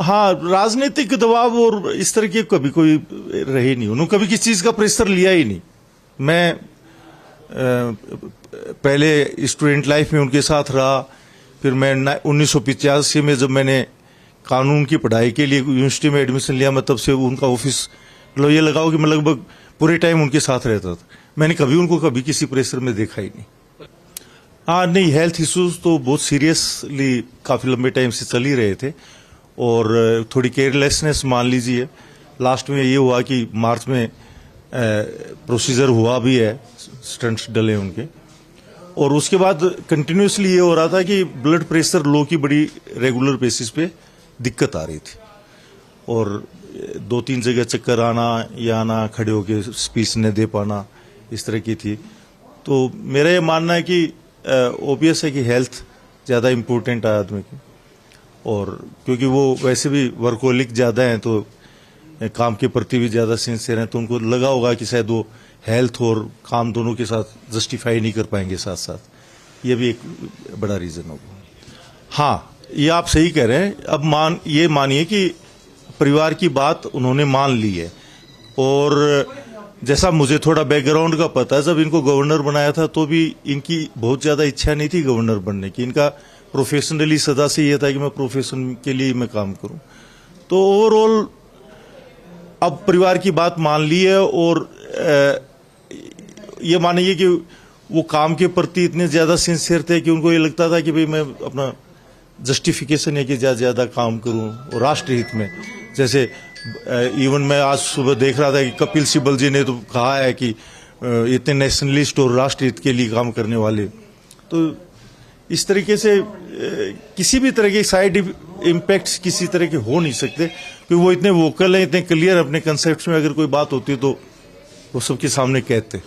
हाँ, राजनीतिक दबाव और इस तरह की कभी कोई रही नहीं। उन्होंने कभी किसी चीज का प्रेशर लिया ही नहीं। मैं पहले स्टूडेंट लाइफ में उनके साथ रहा, फिर मैं 1985 में जब मैंने कानून की पढ़ाई के लिए यूनिवर्सिटी में एडमिशन लिया, मैं तब से उनका ऑफिस लो ये लगाओ कि मैं लगभग पूरे टाइम उनके साथ रहता था। मैंने कभी उनको कभी किसी प्रेशर में देखा ही नहीं। हाँ नहीं, हेल्थ इश्यूज तो बहुत सीरियसली काफी लंबे टाइम से चल ही रहे थे और थोड़ी केयरलेसनेस मान लीजिए। लास्ट में ये हुआ कि मार्च में प्रोसीजर हुआ भी है, स्टंट्स डले उनके, और उसके बाद कंटिन्यूसली ये हो रहा था कि ब्लड प्रेशर लो की बड़ी रेगुलर बेसिस पे दिक्कत आ रही थी और 2-3 जगह चक्कर आना या आना, खड़े होके स्पीच न दे पाना, इस तरह की थी। तो मेरा ये मानना है कि ओबियस है कि हेल्थ ज़्यादा इम्पोर्टेंट है आदमी की, और क्योंकि वो वैसे भी वर्कोलिक ज़्यादा हैं तो काम के प्रति भी ज़्यादा सिंसियर हैं, तो उनको लगा होगा कि शायद वो हेल्थ और काम दोनों के साथ जस्टिफाई नहीं कर पाएंगे साथ साथ। ये भी एक बड़ा रीज़न होगा। हाँ, ये आप सही कह रहे हैं। अब ये मानिए कि परिवार की बात उन्होंने मान ली है, और जैसा मुझे थोड़ा बैकग्राउंड का पता है, जब इनको गवर्नर बनाया था तो भी इनकी बहुत ज़्यादा इच्छा नहीं थी गवर्नर बनने की। इनका प्रोफेशनली सदा से ये था कि मैं प्रोफेशन के लिए मैं काम करूं। तो ओवरऑल अब परिवार की बात मान ली है, और ये मानिए कि वो काम के प्रति इतने ज्यादा सिंसियर थे कि उनको ये लगता था कि भाई मैं अपना जस्टिफिकेशन है कि ज्यादा काम करूं और राष्ट्र हित में। जैसे इवन मैं आज सुबह देख रहा था कि कपिल सिब्बल जी ने तो कहा है कि इतने नेशनलिस्ट और राष्ट्र हित के लिए काम करने वाले। तो इस तरीके से किसी भी तरह के साइड इम्पैक्ट्स किसी तरह के हो नहीं सकते, क्योंकि वो इतने वोकल हैं, इतने क्लियर अपने कंसेप्ट में। अगर कोई बात होती है तो वो सबके सामने कहते हैं।